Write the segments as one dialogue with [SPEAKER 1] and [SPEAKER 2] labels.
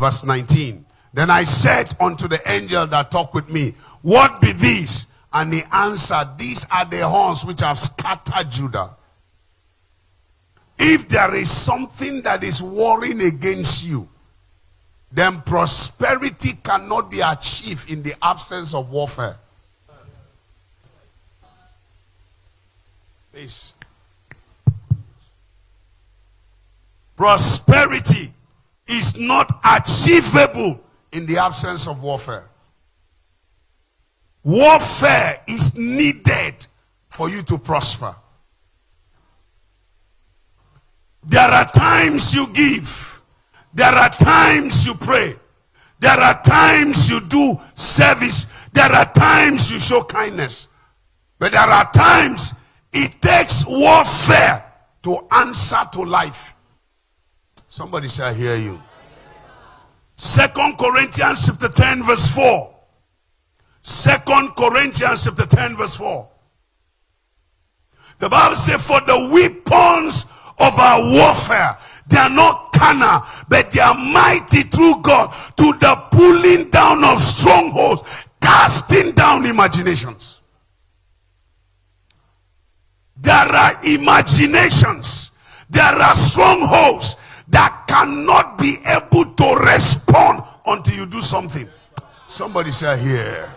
[SPEAKER 1] Verse 19. Then I said unto the angel that talked with me, what be these? And he answered, these are the horns which have scattered Judah. If there is something that is warring against you, then prosperity cannot be achieved in the absence of warfare. Please. Prosperity is not achievable in the absence of warfare. Warfare is needed for you to prosper. There are times you give. There are times you pray. There are times you do service. There are times you show kindness. But there are times it takes warfare to answer to life. Somebody say, I hear you. 2 Corinthians chapter 10 verse 4. 2 Corinthians chapter 10 verse 4. The Bible says, for the weapons of our warfare, they are not carnal, but they are mighty through God to the pulling down of strongholds, casting down imaginations. There are imaginations, there are strongholds that cannot be able to respond until you do something. Somebody say here.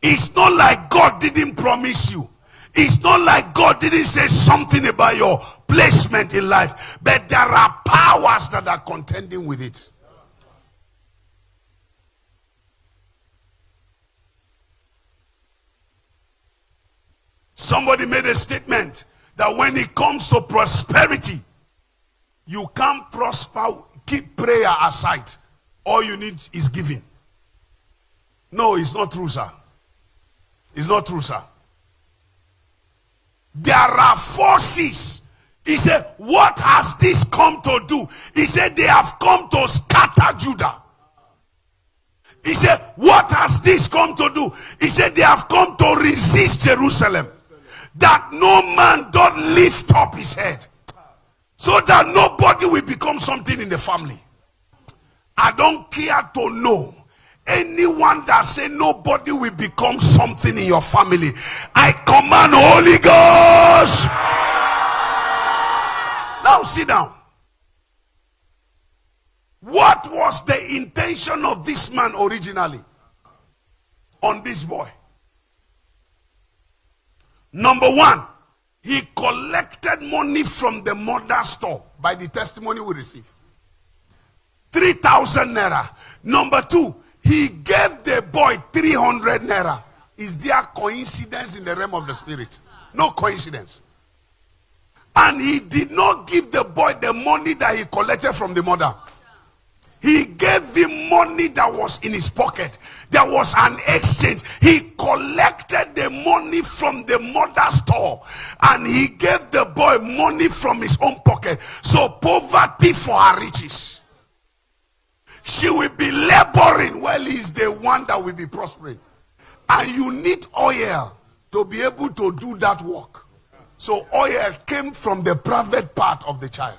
[SPEAKER 1] It's not like God didn't promise you. It's not like God didn't say something about your placement in life. But there are powers that are contending with it. Somebody made a statement that when it comes to prosperity, you can't prosper, keep prayer aside. All you need is giving. No, it's not true, sir. It's not true, sir. There are forces. He said, what has this come to do? He said, they have come to scatter Judah. He said, what has this come to do? He said, they have come to resist Jerusalem, that no man don't lift up his head, so that nobody will become something in the family. I don't care to know anyone that say nobody will become something in your family. I command Holy Ghost. Now sit down. What was the intention of this man originally on this boy? Number one, he collected money from the mother's store by the testimony we receive. 3,000 naira. Number two, he gave the boy 300 naira. Is there coincidence in the realm of the spirit? No coincidence. And he did not give the boy the money that he collected from the mother. He gave him money that was in his pocket. There was an exchange. He collected the money from the mother's store, and he gave the boy money from his own pocket. So poverty for her riches. She will be laboring while he's the one that will be prospering. And you need oil to be able to do that work. So oil came from the private part of the child.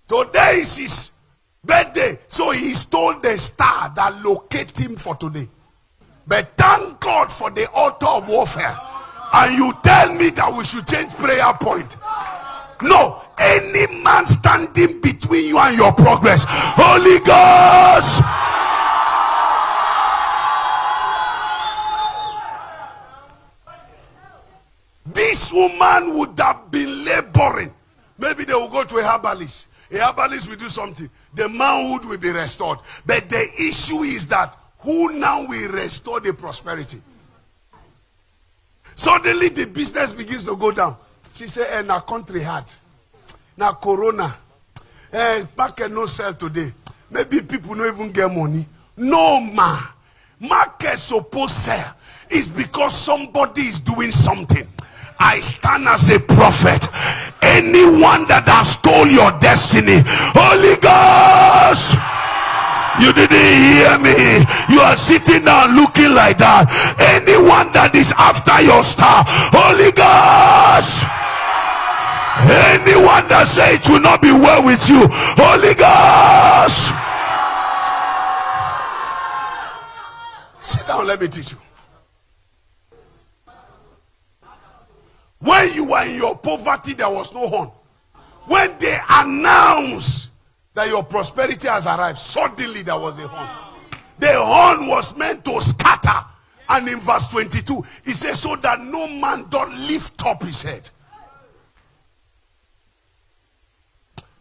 [SPEAKER 1] Today is his birthday, so he stole the star that located him for today. But thank God for the altar of warfare. And you tell me that we should change prayer point. No, any man standing between you and your progress, Holy Ghost. This woman would have been laboring. Maybe they will go to a herbalist. A herbalist will do something. The manhood will be restored. But the issue is that who now will restore the prosperity? Suddenly the business begins to go down. She said, now country hard. Now corona. Market no sell today. Maybe people don't even get money. No, ma. Market supposed sell. It's because somebody is doing something. I stand as a prophet. Anyone that has stole your destiny, Holy Ghost, you didn't hear me. You are sitting down looking like that. Anyone that is after your star, Holy Ghost, Anyone that say it will not be well with you, Holy Ghost. Sit down, let me teach you. When you were in your poverty, there was no horn. When they announced that your prosperity has arrived, suddenly there was a horn. The horn was meant to scatter. And in verse 22, he says, so that no man doth lift up his head.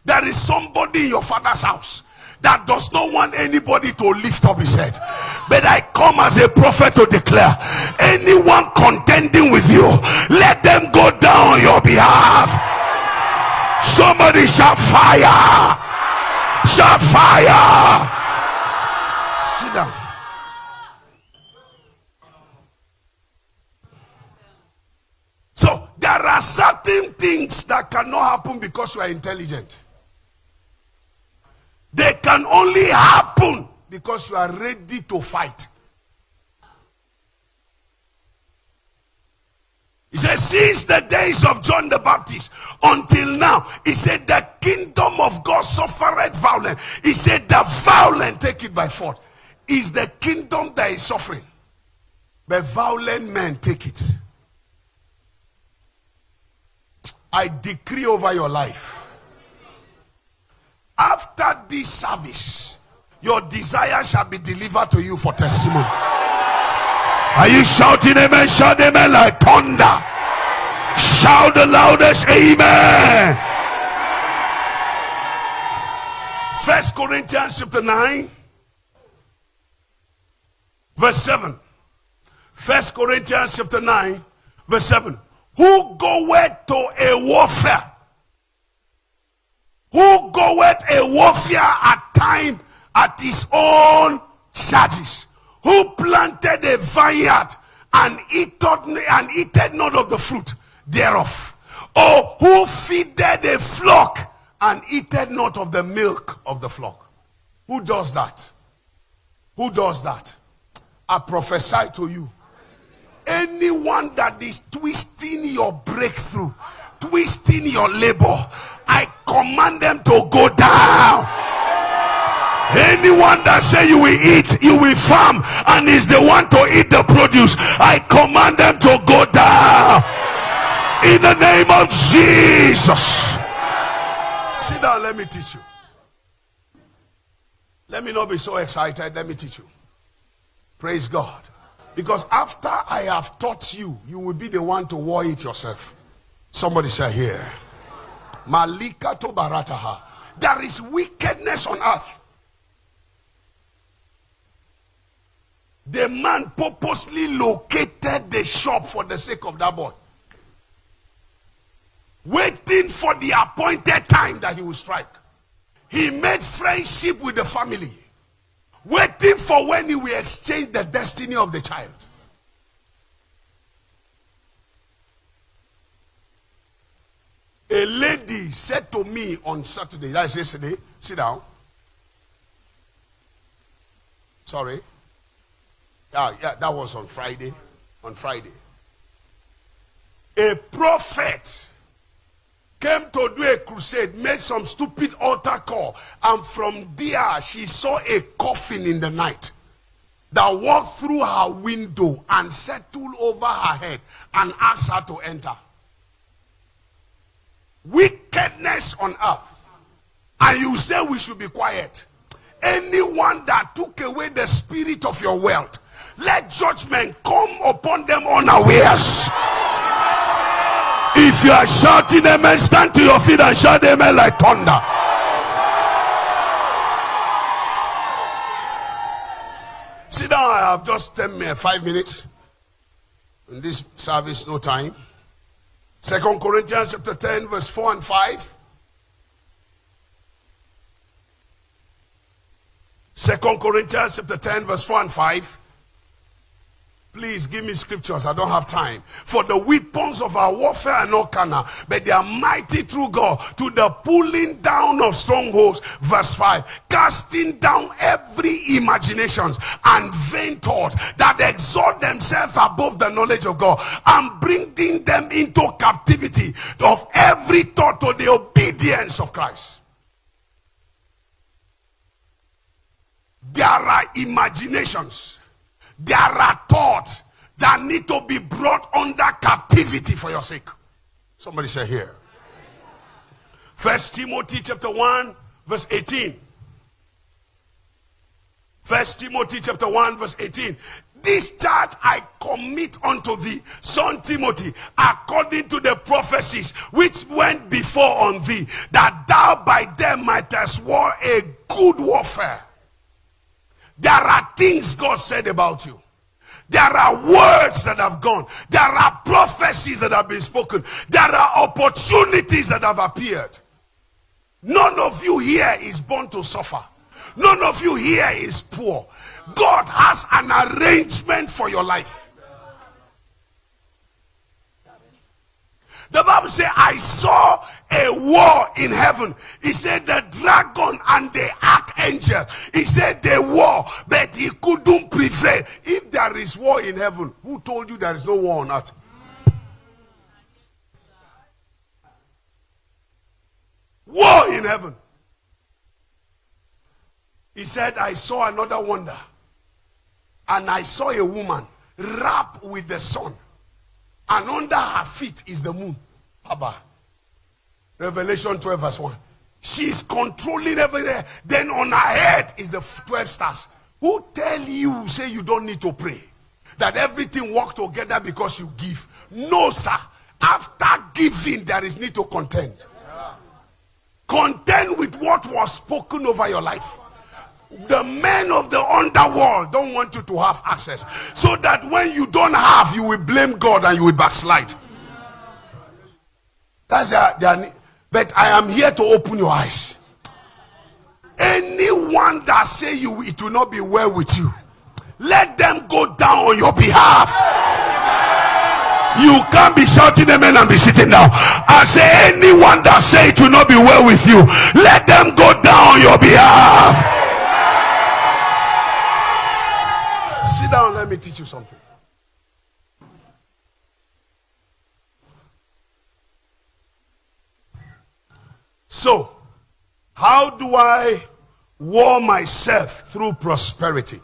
[SPEAKER 1] There is somebody in your father's house that does not want anybody to lift up his head. But I come as a prophet to declare, anyone contending with you, let them go down on your behalf. Somebody shout fire. Shout fire. Sit down. So there are certain things that cannot happen because you are intelligent. They can only happen because you are ready to fight. He said, since the days of John the Baptist until now, he said, the kingdom of God suffereth violence. He said, the violent take it by force. Is the kingdom that is suffering, but violent men take it. I decree over your life, after this service, your desire shall be delivered to you for testimony. Are you shouting amen? Shout amen like thunder. Shout the loudest amen. 1 Corinthians chapter 9 verse 7. 1 Corinthians chapter 9 verse 7. Who goeth to a warfare? Who goeth a warfare at time at his own charges? Who planted a vineyard and eated not of the fruit thereof? Or who feeded a flock and eated not of the milk of the flock? Who does that? Who does that? I prophesy to you. Anyone that is twisting your breakthrough, twisting your labor, I command them to go down. Anyone that say you will eat, you will farm, and is the one to eat the produce, I command them to go down. In the name of Jesus. Sit down, let me teach you. Let me not be so excited, let me teach you. Praise God. Because after I have taught you, you will be the one to war it yourself. Somebody say here. Malika to barataha. There is wickedness on earth. The man purposely located the shop for the sake of that boy, waiting for the appointed time that he will strike. He made friendship with the family, waiting for when he will exchange the destiny of the child. A lady said to me on Saturday, that is yesterday, sit down. Sorry. Yeah, that was on Friday. On Friday. A prophet came to do a crusade, made some stupid altar call, and from there she saw a coffin in the night that walked through her window and settled over her head and asked her to enter. Wickedness on earth. And you say we should be quiet. Anyone that took away the spirit of your wealth, let judgment come upon them unawares. If you are shouting amen, stand to your feet and shout amen like thunder. Sit down. I have just 5 minutes. In this service, no time. 2 Corinthians chapter 10 verse 4 and 5. 2 Corinthians chapter 10 verse 4 and 5. Please give me scriptures. I don't have time. For the weapons of our warfare are not carnal, but they are mighty through God to the pulling down of strongholds. Verse 5. Casting down every imaginations and vain thoughts that exalt themselves above the knowledge of God, and bringing them into captivity of every thought to the obedience of Christ. There are imaginations. There are thoughts that need to be brought under captivity for your sake. Somebody say here. 1 Timothy chapter 1 verse 18. 1 Timothy chapter 1 verse 18. This charge I commit unto thee, son Timothy, according to the prophecies which went before on thee, that thou by them mightest war a good warfare. There are things God said about you. There are words that have gone. There are prophecies that have been spoken. There are opportunities that have appeared. None of you here is born to suffer. None of you here is poor. God has an arrangement for your life. The Bible says, I saw a war in heaven. He said the dragon and the archangel. He said they war, but he couldn't prevail. If there is war in heaven, who told you there is no war on earth? War in heaven. He said, I saw another wonder. And I saw a woman wrapped with the sun. And under her feet is the moon. Abba. Revelation 12 verse 1. She's controlling everything. Then on her head is the 12 stars. Who tell you, say you don't need to pray? That everything works together because you give. No, sir. After giving, there is need to contend. Contend with what was spoken over your life. The men of the underworld don't want you to have access, so that when you don't have, you will blame God and you will backslide. That's their, but I am here to open your eyes. Anyone that say it will not be well with you, let them go down on your behalf. You can't be shouting amen and be sitting down. I say anyone that say it will not be well with you, let them go down on your behalf. Sit down, let me teach you something. So, how do I war myself through prosperity?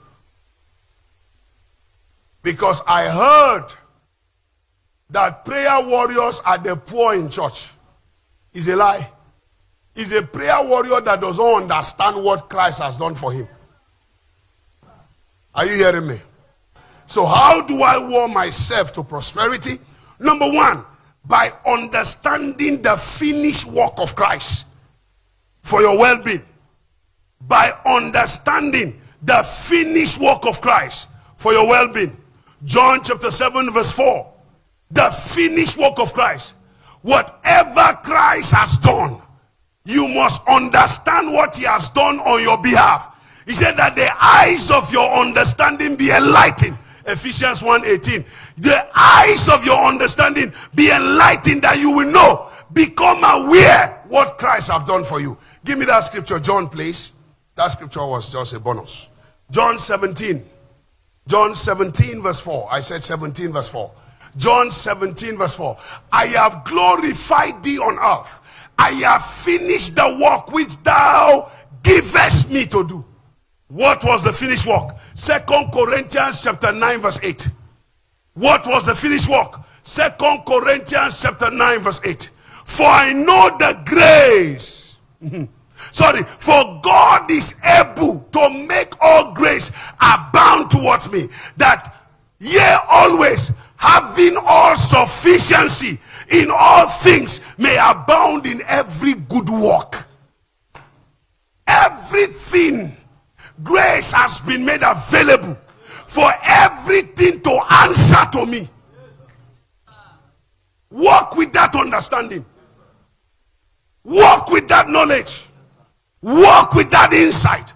[SPEAKER 1] Because I heard that prayer warriors are the poor in church. It's a lie. It's a prayer warrior that doesn't understand what Christ has done for him. Are you hearing me? So how do I war myself to prosperity? Number one, by understanding the finished work of Christ for your well-being. By understanding the finished work of Christ for your well-being. John chapter 7 verse 4. The finished work of Christ. Whatever Christ has done, you must understand what he has done on your behalf. He said that the eyes of your understanding be enlightened. Ephesians 1:18. The eyes of your understanding be enlightened, that you will know, become aware what Christ have done for you. Give me that scripture, John, please. That scripture was just a bonus. John 17. John 17 verse 4. I said 17 verse 4. John 17 verse 4. I have glorified thee on earth. I have finished the work which thou givest me to do. What was the finished work? 2 Corinthians chapter 9 verse 8. What was the finished work? 2 Corinthians chapter 9 verse 8. For I know the grace. For God is able to make all grace abound towards me, that ye always, having all sufficiency in all things, may abound in every good work. Everything. Grace has been made available for everything to answer to me. Walk with that understanding. Walk with that knowledge. Walk with that insight.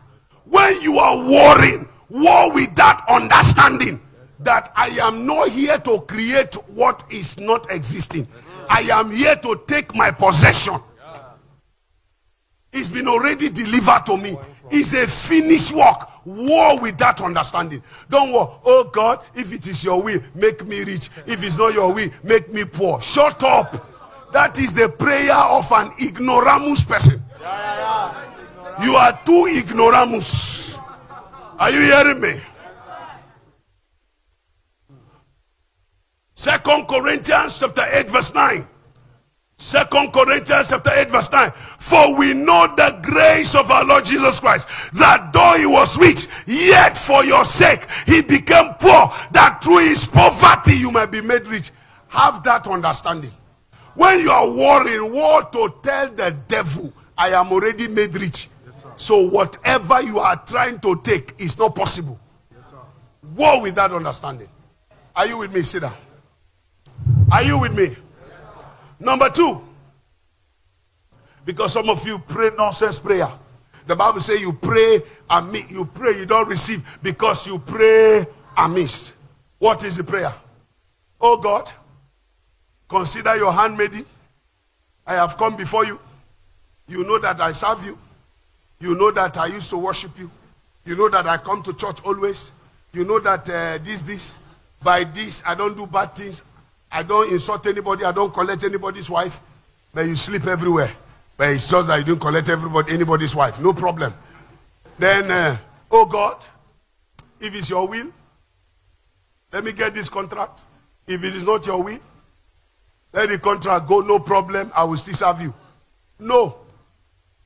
[SPEAKER 1] When you are warring, war with that understanding. that I am not here to create what is not existing. I am here to take my possession. It's been already delivered to me. It's a finished work. War with that understanding. Don't worry. Oh God, if it is your will, make me rich. If it's not your will, make me poor. Shut up. That is the prayer of an ignoramus person. You are too ignoramus. Are you hearing me? 2 Corinthians chapter 8 verse 9. 2 Corinthians chapter 8 verse 9. For we know the grace of our Lord Jesus Christ, that though he was rich, yet for your sake he became poor, that through his poverty you might be made rich. Have that understanding. When you are warring, war to tell the devil, I am already made rich. Yes, so whatever you are trying to take is not possible. Yes, war with that understanding. Are you with me? Sit down. Are you with me? Number 2, because some of you pray nonsense prayer. The Bible says you pray and you pray, you don't receive because you pray amiss. What is the prayer? Oh God, consider your handmaiden. I have come before you. You know that I serve you. You know that I used to worship you. You know that I come to church always. You know that by this I don't do bad things. I don't insult anybody. I don't collect anybody's wife. But you sleep everywhere. But it's just that you don't collect anybody's wife. No problem. Then, oh God, if it's your will, let me get this contract. If it is not your will, let the contract go. No problem. I will still serve you. No.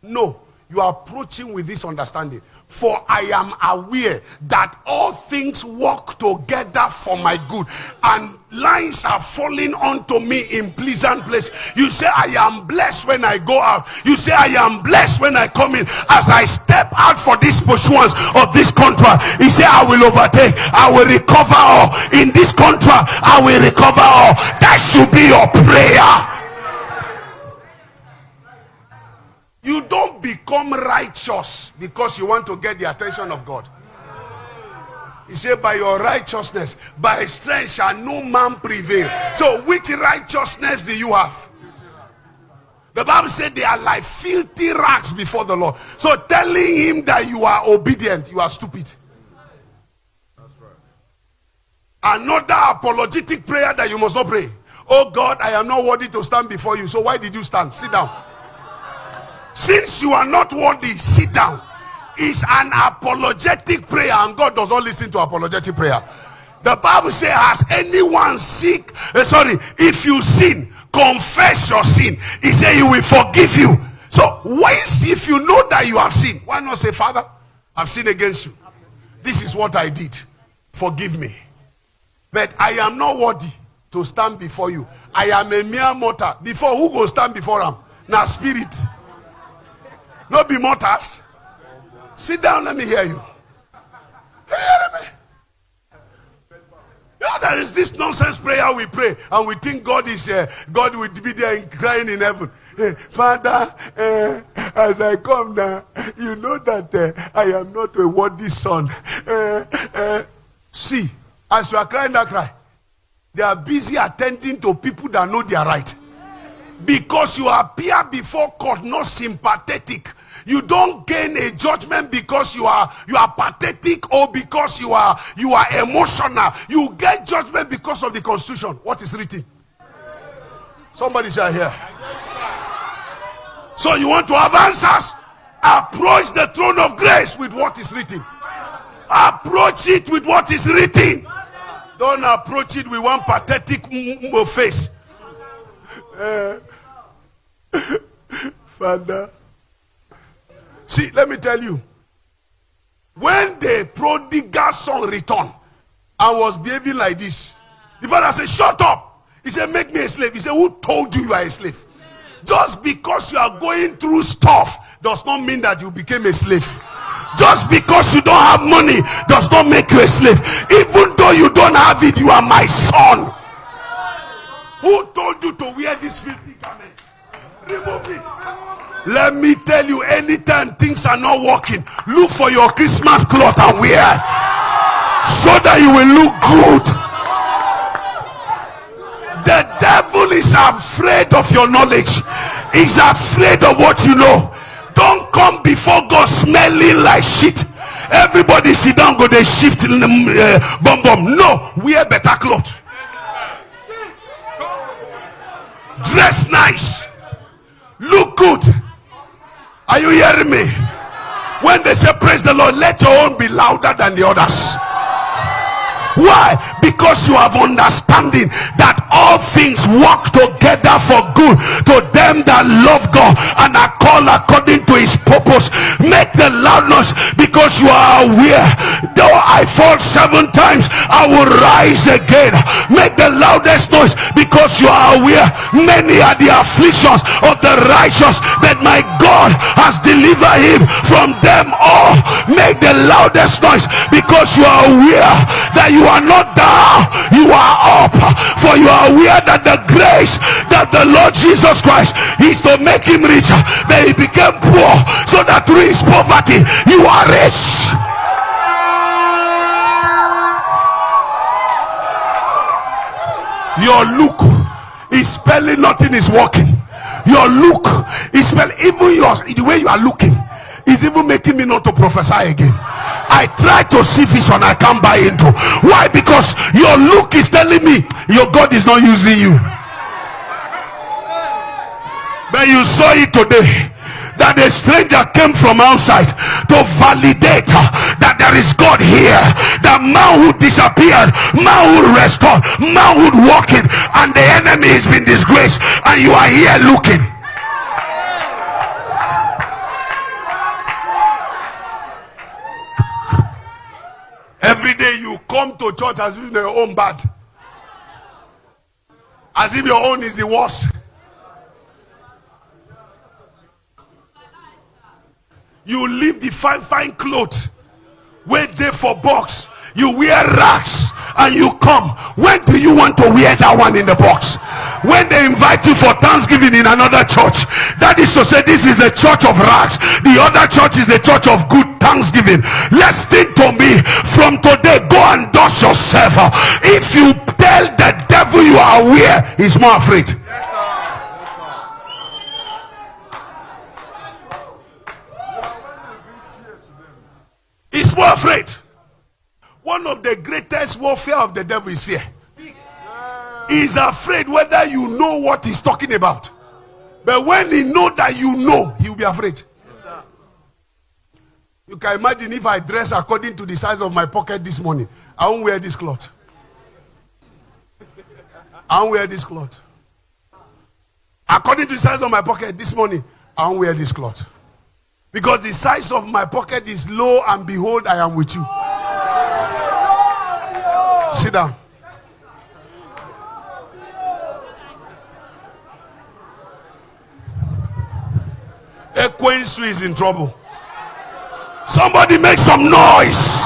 [SPEAKER 1] You are approaching with this understanding. For I am aware that all things work together for my good, and lines are falling onto me in pleasant place. You say I am blessed when I go out. You say I am blessed when I come in. As I step out for this pursuance of this contract, he said I will overtake. I will recover all. In this contract, I will recover all. That should be your prayer. You don't become righteous because you want to get the attention of God. He said, by your righteousness, by strength shall no man prevail. So which righteousness do you have? The Bible said they are like filthy rags before the Lord. So telling him that you are obedient, you are stupid. That's right. Another apologetic prayer that you must not pray. Oh God, I am not worthy to stand before you. So why did you stand? Sit down. Since you are not worthy, sit down. It's an apologetic prayer, and God does not listen to apologetic prayer. The Bible says, has anyone if you sin, confess your sin. He said he will forgive you. So if you know that you have sinned, why not say, Father, I've sinned against you. This is what I did. Forgive me. But I am not worthy to stand before you. I am a mere mortal. Before who go stand before him? Now spirit. Not be mortals. Sit down, let me hear you. Hear me? Yeah, there is this nonsense prayer we pray, and we think God will be there crying in heaven. Father, as I come now, you know that I am not a worthy son. See, as you are crying that cry, they are busy attending to people that know their right. Because you appear before court not sympathetic. You don't gain a judgment because you are pathetic or because you are emotional. You get judgment because of the Constitution. What is written? Somebody shall hear. So you want to have answers? Approach the throne of grace with what is written. Approach it with what is written. Don't approach it with one pathetic face. Father, see, let me tell you, when the prodigal son returned and was behaving like this, the father said, shut up. He said, make me a slave. He said, who told you you are a slave? Just because you are going through stuff does not mean that you became a slave. Just because you don't have money does not make you a slave. Even though you don't have it, you are my son. Who told you to wear this filthy garment? Remove it. Let me tell you, anytime things are not working, look for your Christmas cloth and wear. so that you will look good. The devil is afraid of your knowledge. He's afraid of what you know. Don't come before God smelling like shit. Everybody sit down, go they shift bum bum. No, wear better clothes. Dress nice. Look good. Are you hearing me? When they say praise the Lord, let your own be louder than the others. Why? Because you have understanding that all things work together for good to them that love God and are called according to his purpose. Make the loudness because you are aware. Though I fall 7 times, I will rise again. Make the loudest noise because you are aware. Many are the afflictions of the righteous, but my God has delivered him from them all. Make the loudest noise because you are aware that you are not down, you are up, for you are aware that the grace that the Lord Jesus Christ is to make him richer, that he became poor so that through his poverty you are rich. Your look is spelling nothing is working. Your look is spelling, even the way you are looking is even making me not to prophesy again. I try to see vision, I can't buy into. Why? Because your look is telling me your God is not using you. But you saw it today, that a stranger came from outside to validate that there is God here. That man who disappeared, man who restored, man who walked in, and the enemy has been disgraced, and you are here looking. Every day you come to church as if your own bad, as if your own is the worst. You leave the fine clothes, wait there for box. You wear rags and you come. When do you want to wear that one in the box? When they invite you for Thanksgiving in another church, that is to say this is the church of rags, the other church is the church of good Thanksgiving. Listen to me, from today go and dust yourself. If you tell the devil you are aware, he's more afraid. He's more afraid. One of the greatest warfare of the devil is fear. He's afraid whether you know what he's talking about. But when he knows that you know, he'll be afraid. You can imagine if I dress according to the size of my pocket this morning, I won't wear this cloth. I won't wear this cloth. According to the size of my pocket this morning, I won't wear this cloth. Because the size of my pocket is low, and behold, I am with you. Sit down. Ekwensu is in trouble. Somebody make some noise.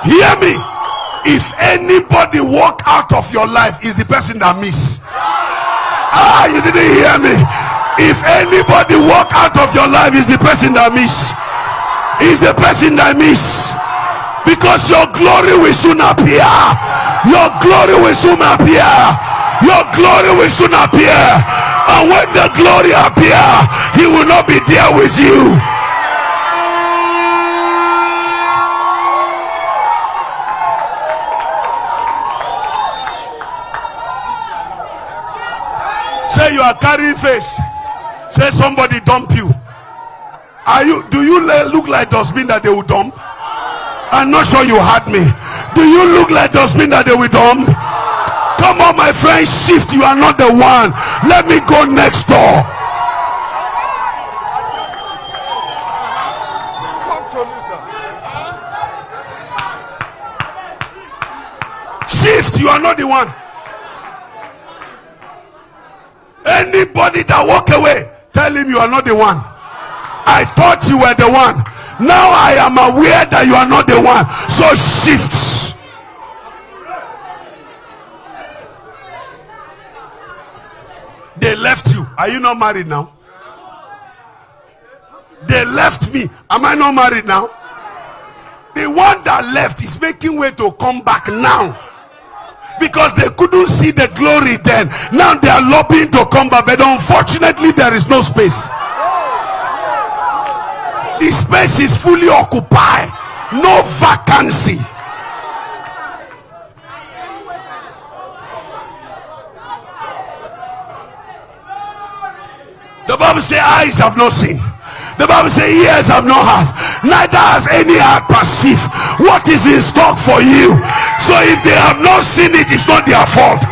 [SPEAKER 1] Hear me. If anybody walk out of your life, is the person that miss. You didn't hear me. If anybody walk out of your life, is the person that miss. Is the person that miss. Because your glory will soon appear. Your glory will soon appear. Your glory will soon appear. And when the glory appear, he will not be there with you. Say you are carrying face. Say somebody dump you. Do you look like dustbin that they will dump? I'm not sure you heard me. Do you look like dustbin that they will dump? Come on, my friend, shift. You are not the one. Let me go next door. Shift. You are not the one. Anybody that walk away, tell him you are not the one. I thought you were the one. Now I am aware that you are not the one. So shift. They left you. Are you not married now? They left me. Am I not married now? The one that left is making way to come back now. Because they couldn't see the glory then. Now they are lobbying to come back. But unfortunately, there is no space. The space is fully occupied. No vacancy. The Bible says eyes have not seen. The Bible says ears have not heard. Neither has any heart perceived what is in stock for you. So if they have not seen it, it's not their fault.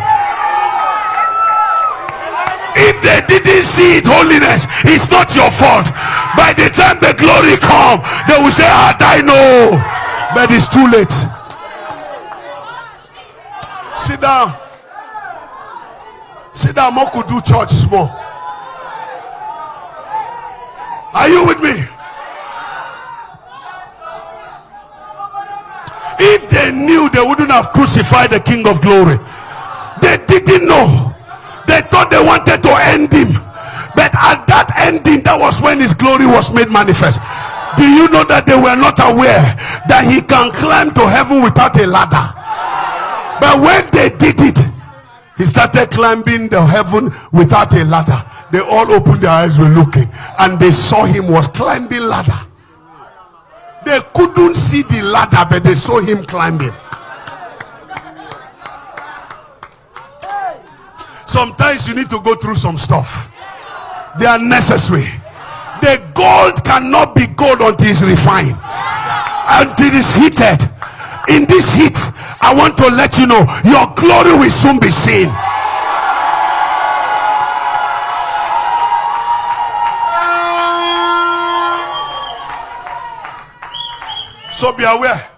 [SPEAKER 1] If they didn't see it, holiness, it's not your fault. By the time the glory come, they will say, I know. But it's too late. Sit down. Sit down. Moku do church small. Are you with me? If they knew, they wouldn't have crucified the King of Glory. They didn't know. They thought they wanted to end him. But at that ending, that was when his glory was made manifest. Do you know that they were not aware that he can climb to heaven without a ladder? But when they did it, he started climbing the heaven without a ladder. They all opened their eyes, were looking, and they saw him was climbing ladder. They couldn't see the ladder, but they saw him climbing. Sometimes you need to go through some stuff. They are necessary. The gold cannot be gold until it's refined, until it's heated. In this heat, I want to let you know your glory will soon be seen. So be aware.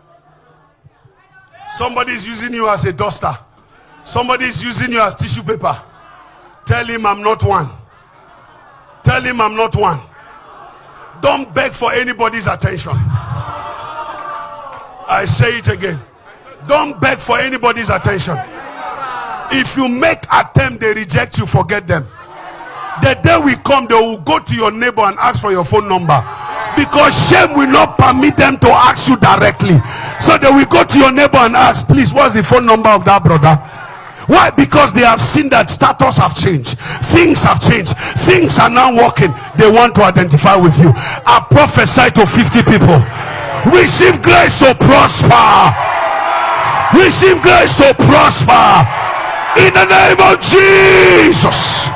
[SPEAKER 1] Somebody is using you as a duster. Somebody is using you as tissue paper. Tell him I'm not one. Tell him I'm not one. Don't beg for anybody's attention. I say it again. Don't beg for anybody's attention. If you make attempt, they reject you, forget them. The day we come, they will go to your neighbor and ask for your phone number. Because shame will not permit them to ask you directly. So they will go to your neighbor and ask, please, what's the phone number of that brother? Why? Because they have seen that status have changed. Things have changed. Things are now working. They want to identify with you. I prophesy to 50 people. Receive grace to prosper. Receive grace to prosper. In the name of Jesus.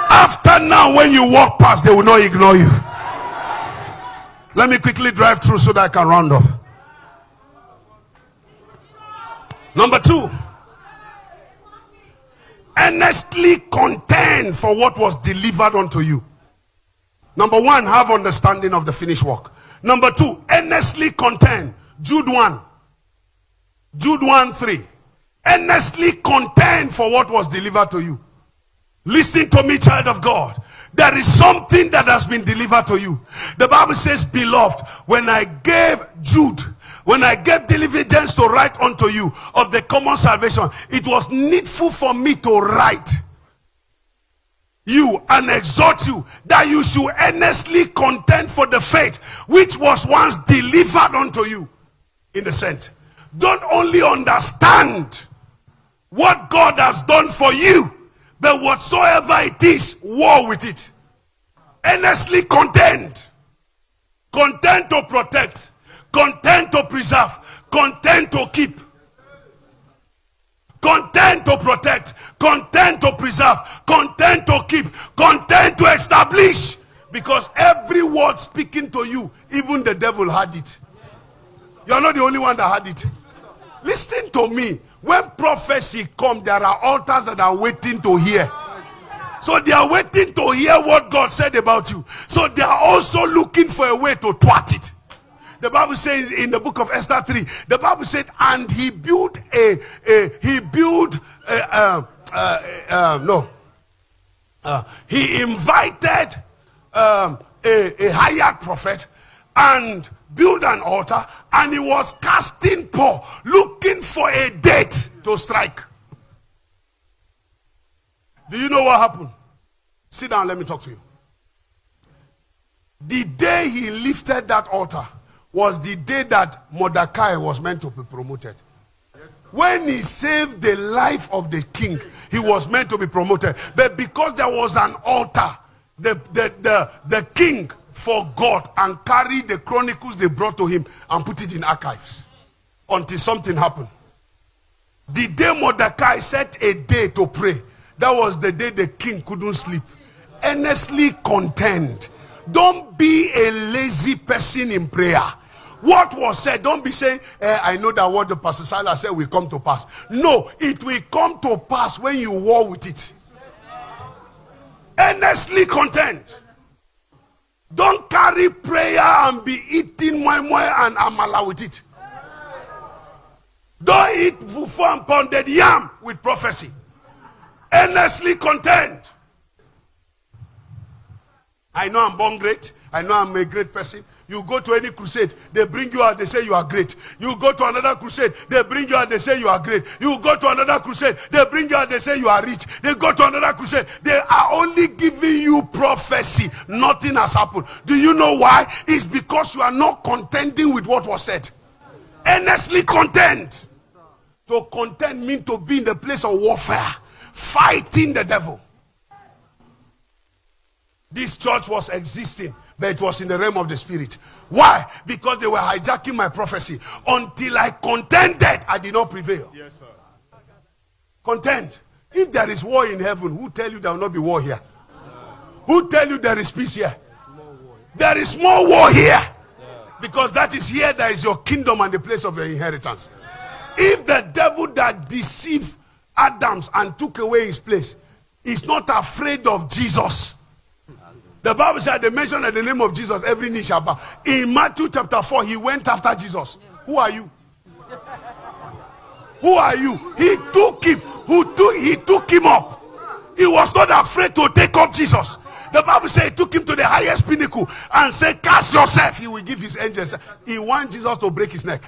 [SPEAKER 1] After now, when you walk past, they will not ignore you. Let me quickly drive through so that I can round up. Number 2. Earnestly contend for what was delivered unto you. Number 1, have understanding of the finished work. Number 2, earnestly contend. Jude 1. Jude 1:3. Earnestly contend for what was delivered to you. Listen to me, child of God. There is something that has been delivered to you. The Bible says, beloved, when I gave diligence to write unto you of the common salvation, it was needful for me to write you and exhort you that you should earnestly contend for the faith which was once delivered unto you. In a sense, don't only understand what God has done for you, but whatsoever it is, war with it. Earnestly contend. Contend to protect. Contend to preserve. Contend to keep. Contend to protect. Contend to preserve. Contend to keep. Contend to establish. Because every word speaking to you, even the devil had it. You're not the only one that had it. Listen to me. When prophecy comes, there are altars that are waiting to hear. So they are waiting to hear what God said about you. So they are also looking for a way to twat it. The Bible says in the book of Esther 3, the Bible said, and he built he invited a hired prophet and built an altar, and he was casting paw, looking for a date to strike. Do you know what happened? Sit down, let me talk to you. The day he lifted that altar was the day that Mordecai was meant to be promoted. When he saved the life of the king, he was meant to be promoted. But because there was an altar, the king forgot and carried the chronicles they brought to him and put it in archives until something happened. The day Mordecai set a day to pray, that was the day the king couldn't sleep. Earnestly contend. Don't be a lazy person in prayer. What was said, don't be saying, I know that what the Pastor Silas said will come to pass. No, it will come to pass when you war with it. Earnestly contend. Don't carry prayer and be eating moi and amala with it. Don't eat fufu and pounded yam with prophecy. Earnestly contend. I know I'm born great. I know I'm a great person. You go to any crusade, they bring you out, they say you are great. You go to another crusade, they bring you out, they say you are great. You go to another crusade, they bring you out, they say you are rich. They go to another crusade, they are only giving you prophecy. Nothing has happened. Do you know why? It's because you are not contending with what was said. Earnestly contend. To contend means to be in the place of warfare, fighting the devil. This church was existing, but it was in the realm of the spirit. Why? Because they were hijacking my prophecy. Until I contended, I did not prevail. Yes, sir. Contend. If there is war in heaven, who tell you there will not be war here? Who tell you there is peace here? There is more war here. Because that is here, there is your kingdom and the place of your inheritance. If the devil that deceived Adams and took away his place is not afraid of Jesus, the Bible said they mentioned the name of Jesus, every knee shall bow. In Matthew chapter 4, he went after Jesus. Who are you? Who are you? He took him. He took him up. He was not afraid to take up Jesus. The Bible said he took him to the highest pinnacle and said, cast yourself. He will give his angels. He wants Jesus to break his neck.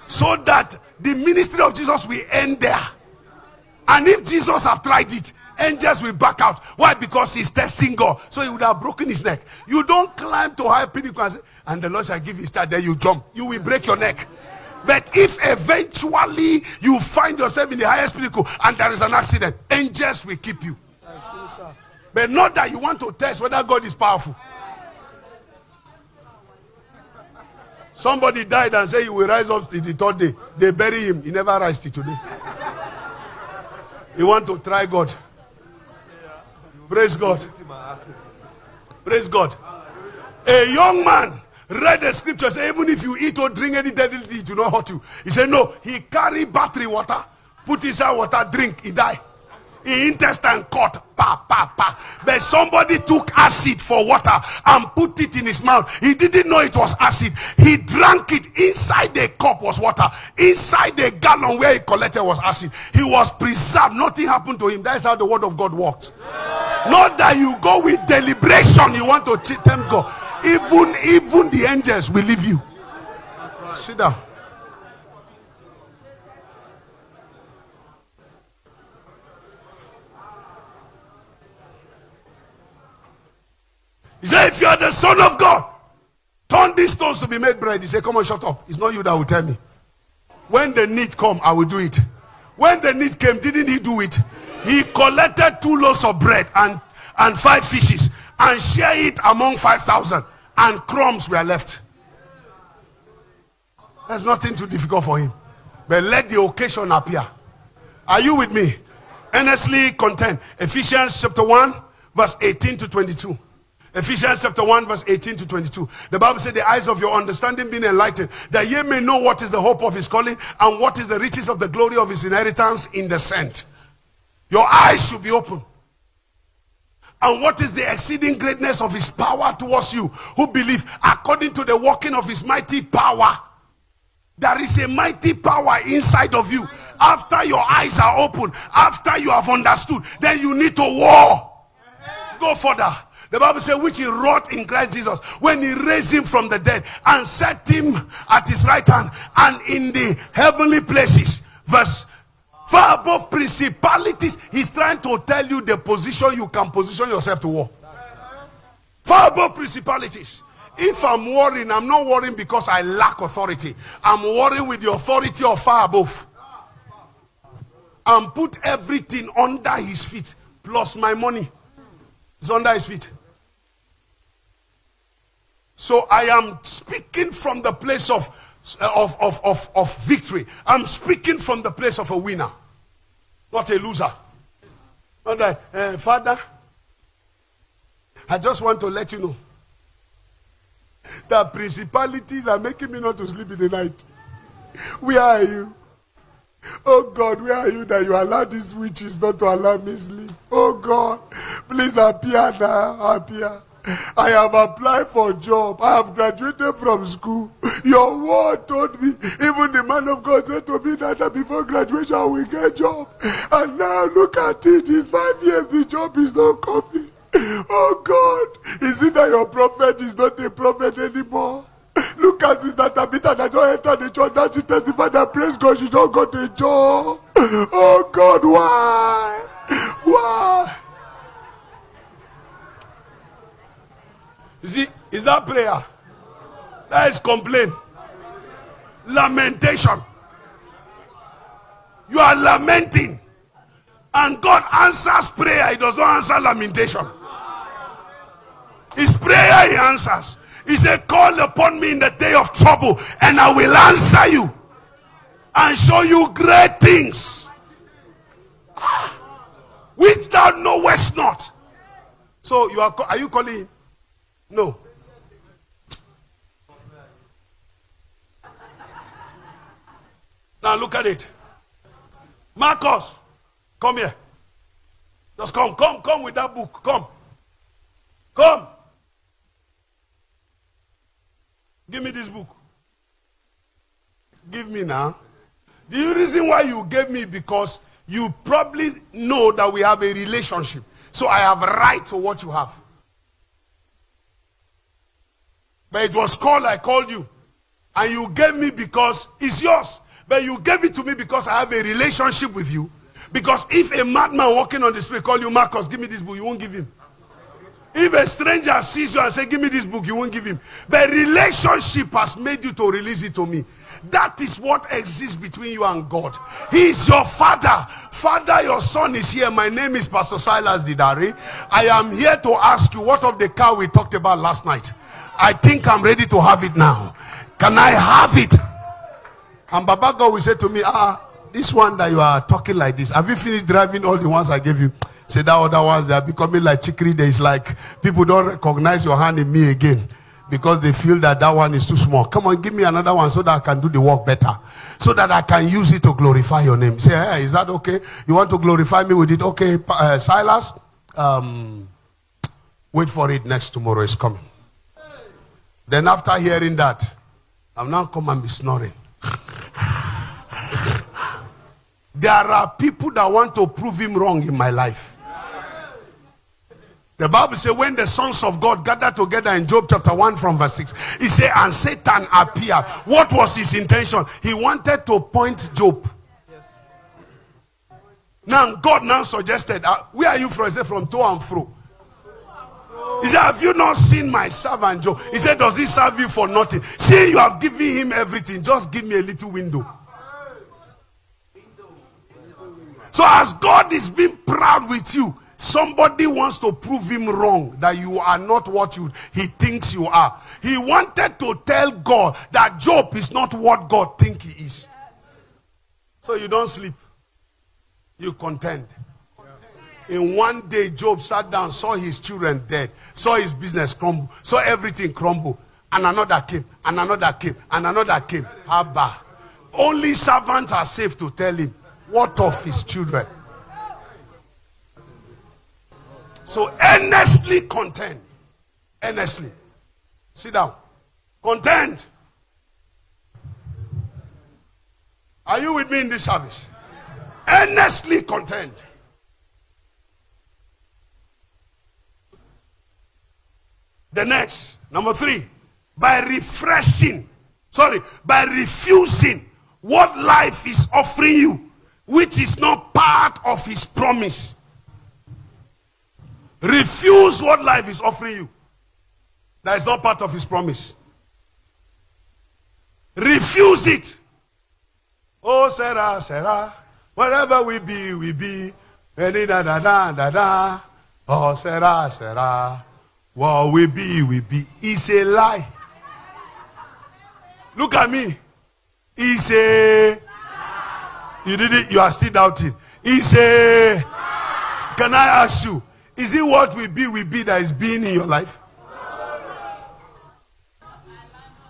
[SPEAKER 1] So that the ministry of Jesus will end there. And if Jesus have tried it, angels will back out. Why? Because he's testing God. So he would have broken his neck. You don't climb to high pinnacle and the Lord shall give you start. Then you jump. You will break your neck. But if eventually you find yourself in the highest pinnacle and there is an accident, angels will keep you. But not that you want to test whether God is powerful. Somebody died and said he will rise up till the third day. They bury him. He never rise till today. You want to try God. Praise God. Praise God. A young man read the scripture, say, even if you eat or drink any deadly thing, it will not hurt you. He said, no. He carry battery water, put inside water, drink, he die. His intestine cut, But somebody took acid for water and put it in his mouth. He didn't know it was acid. He drank it. Inside the cup was water. Inside the gallon where he collected was acid. He was preserved. Nothing happened to him. That's how the word of God works. Not that you go with deliberation. You want to tempt God. Even the angels will leave you. Sit down. He said, if you are the Son of God, turn these stones to be made bread. He said, come on, shut up. It's not you that will tell me. When the need come, I will do it. When the need came, didn't he do it? He collected 2 loaves of bread and 5 fishes and shared it among 5,000. And crumbs were left. There's nothing too difficult for him. But let the occasion appear. Are you with me? Earnestly contend. Ephesians chapter 1, verse 18 to 22. Ephesians chapter 1 verse 18 to 22. The Bible said, the eyes of your understanding being enlightened, that ye may know what is the hope of his calling and what is the riches of the glory of his inheritance in the saints. Your eyes should be open. And what is the exceeding greatness of his power towards you who believe, according to the working of his mighty power. There is a mighty power inside of you. After your eyes are open, after you have understood, then you need to war. Go further. The Bible says, which he wrought in Christ Jesus when he raised him from the dead and set him at his right hand and in the heavenly places. Verse Far above principalities. He's trying to tell you the position you can position yourself to war. Far above principalities. If I'm worrying, I'm not worrying because I lack authority. I'm worrying with the authority of far above. And put everything under his feet. Plus my money is under his feet. So I am speaking from the place of victory. I'm speaking from the place of a winner. Not a loser. Not that, Father, I just want to let you know that principalities are making me not to sleep in the night. Where are you? Oh God, where are you that you allow these witches not to allow me sleep? Oh God, please appear now, appear. I have applied for a job. I have graduated from school. Your word told me, even the man of God said to me that before graduation I will get a job. And now look at it, it's 5 years, the job is not coming. Oh God, is it that your prophet is not a prophet anymore? Look at Sister Tabitha that don't enter the church. Now she testified that praise God, she don't got a job. Oh God, why? Why? You see, is that prayer? That is complaint. Lamentation. You are lamenting. And God answers prayer. He does not answer lamentation. His prayer he answers. He said, call upon me in the day of trouble and I will answer you and show you great things which thou knowest not. So are you calling him? No. Now look at it. Marcus, come here. Just come with that book. Come. Give me this book. Give me now. The reason why you gave me because you probably know that we have a relationship. So I have right to what you have. But it was called, I called you. And you gave me because it's yours. But you gave it to me because I have a relationship with you. Because if a madman walking on the street call you, Marcus, give me this book, you won't give him. If a stranger sees you and say, give me this book, you won't give him. The relationship has made you to release it to me. That is what exists between you and God. He is your father. Father, your son is here. My name is Pastor Silas Didari. I am here to ask you, what of the car we talked about last night? I think I'm ready to have it now. Can I have it? And Baba God will say to me, this one that you are talking like this, have you finished driving all the ones I gave you? Say that other ones, they are becoming like chicory. It's like people don't recognize your hand in me again because they feel that one is too small. Come on, give me another one so that I can do the work better. So that I can use it to glorify your name. Say, hey, is that okay? You want to glorify me with it? Okay, Silas, wait for it. Next tomorrow is coming. Then after hearing that, I'm now come and be snoring. There are people that want to prove him wrong in my life. The Bible says when the sons of God gathered together in Job chapter 1 from verse 6, he said, and Satan appeared. What was his intention? He wanted to point Job. Yes. Now God now suggested, where are you from? He said, from to and fro. He said, have you not seen my servant Job? He said, does he serve you for nothing? See, you have given him everything. Just give me a little window. So as God is being proud with you, somebody wants to prove him wrong, that you are not what he thinks you are. He wanted to tell God that Job is not what God thinks he is. So you don't sleep. You contend. In one day, Job sat down, saw his children dead, saw his business crumble, saw everything crumble. And another came, and another came, and another came. Abba. Only servants are safe to tell him what of his children. So earnestly contend. Earnestly. Sit down. Contend. Are you with me in this service? Earnestly contend. The next, number 3, by refusing what life is offering you which is not part of his promise. Refuse what life is offering you. That is not part of his promise. Refuse it. Oh, Sarah, Sarah, wherever we be, we be. Da-da-da-da-da-da. Oh, Sarah, Sarah, what we be, we be. It's a lie. Look at me. It's a... You did it, you are still doubting. It's a... Can I ask you, is it what we be that is being in your life?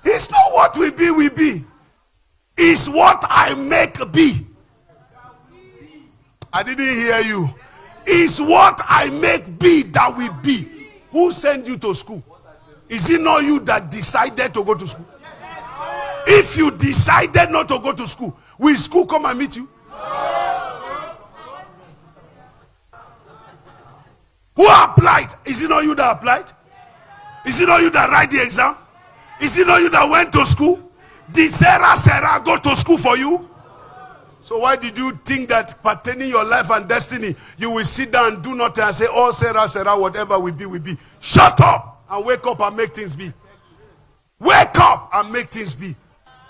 [SPEAKER 1] It's not what we be. It's what I make be. I didn't hear you. It's what I make be that we be. Who sent you to school? Is it not you that decided to go to school? If you decided not to go to school, will school come and meet you? Who applied? Is it not you that applied? Is it not you that write the exam? Is it not you that went to school? Did Sarah go to school for you? So why did you think that pertaining your life and destiny, you will sit down and do nothing and say, oh, Sarah, whatever we be. Shut up and wake up and make things be. Wake up and make things be.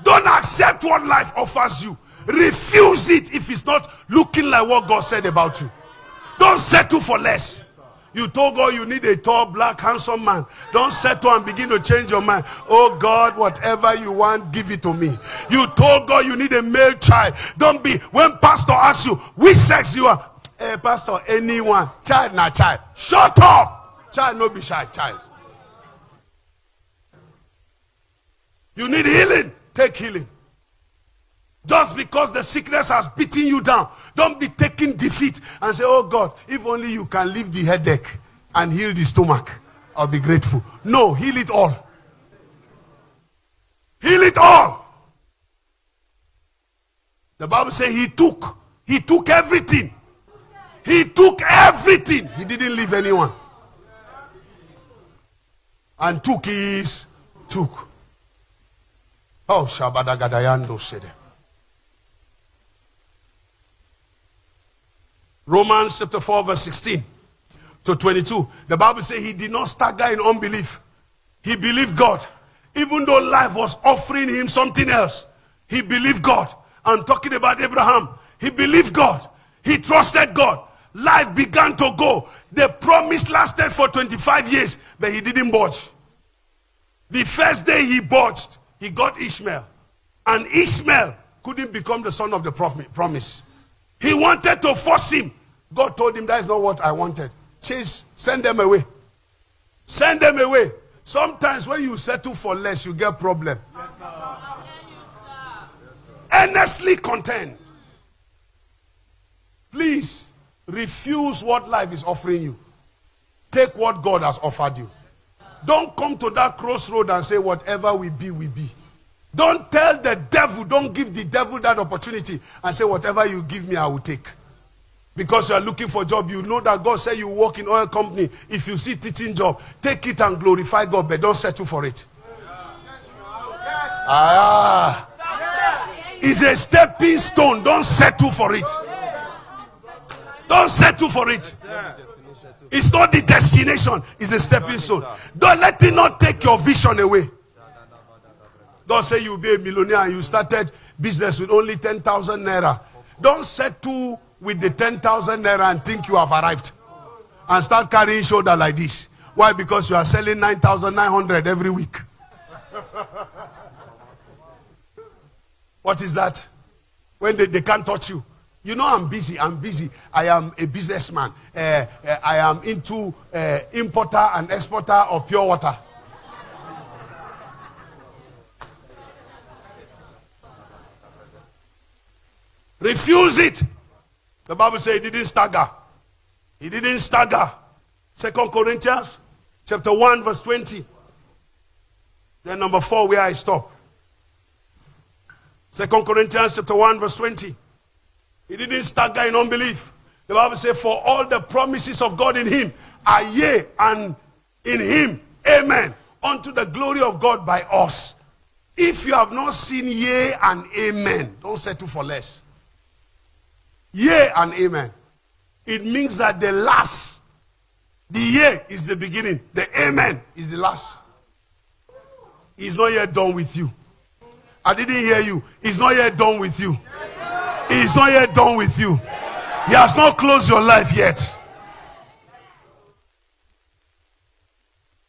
[SPEAKER 1] Don't accept what life offers you. Refuse it if it's not looking like what God said about you. Don't settle for less. You told God you need a tall, black, handsome man. Don't settle and begin to change your mind. Oh God, whatever you want, give it to me. You told God you need a male child. Don't be, when pastor asks you, which sex you are? Hey, pastor, anyone. Child, not child. Shut up. Child, no be shy, child. You need healing. Take healing. Just because the sickness has beaten you down, don't be taking defeat and say, oh God, if only you can leave the headache and heal the stomach, I'll be grateful. No, heal it all. Heal it all. The Bible says he took everything. He took everything. He didn't leave anyone. And took. Oh, Shabadagadayando said it. Romans chapter 4 verse 16 to 22. The Bible says he did not stagger in unbelief. He believed God. Even though life was offering him something else, he believed God. I'm talking about Abraham. He believed God. He trusted God. Life began to go. The promise lasted for 25 years, but he didn't budge. The first day he budged, he got Ishmael. And Ishmael couldn't become the son of the promise. He wanted to force him. God told him, that is not what I wanted. Send them away. Send them away. Sometimes when you settle for less, you get problem. Yes, earnestly contend. Please, refuse what life is offering you. Take what God has offered you. Don't come to that crossroad and say, whatever we be, we be. Don't tell the devil, don't give the devil that opportunity and say, whatever you give me, I will take. Because you are looking for a job, you know that God said you work in oil company. If you see teaching job, take it and glorify God, but don't settle for it. It's a stepping stone. Don't settle for it. Don't settle for it. It's not the destination. It's a stepping stone. Don't let it not take your vision away. Don't say you'll be a millionaire and you started business with only 10,000 naira. Don't settle with the 10,000 naira and think you have arrived. And start carrying shoulder like this. Why? Because you are selling 9,900 every week. What is that? When they can't touch you. You know I'm busy. I am a businessman. I am into importer and exporter of pure water. Refuse it. The Bible says he didn't stagger. He didn't stagger. 2 Corinthians chapter 1 verse 20. Then number 4 where I stop. 2 Corinthians chapter 1 verse 20. He didn't stagger in unbelief. The Bible says, for all the promises of God in him are yea, and in him, amen, unto the glory of God by us. If you have not seen yea and amen, don't settle for less. Yea and amen. It means that the last, the yea is the beginning, the amen is the last. He's not yet done with you. I didn't hear you. He's not yet done with you. He's not yet done with you. He has not closed your life yet.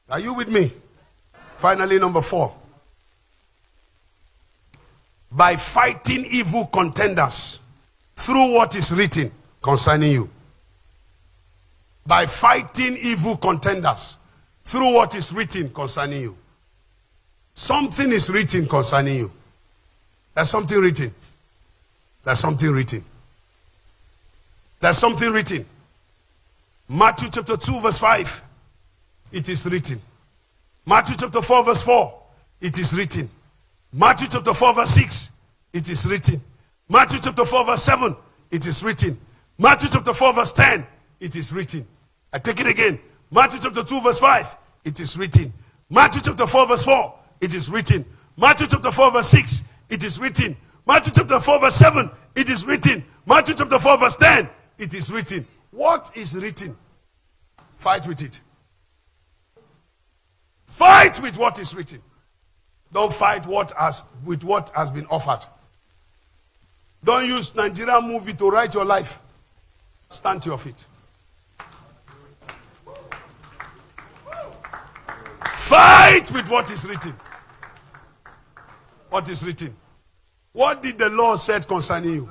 [SPEAKER 1] Are you with me? Finally, number 4. By fighting evil contenders through what is written concerning you. By fighting evil contenders through what is written concerning you. Something is written concerning you. There's something written. There's something written. There's something written. Matthew chapter 2 verse 5. It is written. Matthew chapter 4 verse 4. It is written. Matthew chapter 4 verse 6. It is written. Matthew chapter 4 verse 7. It is written. Matthew chapter 4 verse 10. It is written. I take it again. Matthew chapter 2 verse 5. It is written. Matthew chapter 4 verse 4. It is written. Matthew chapter 4 verse 6. It is written. Matthew chapter 4 verse 7. It is written. Matthew chapter 4 verse 10. It is written. What is written? Fight with it. Fight with what is written. Don't fight with what has been offered. Don't use Nigerian movie to write your life. Stand to your feet. Fight with what is written. What is written? What did the Lord say concerning you?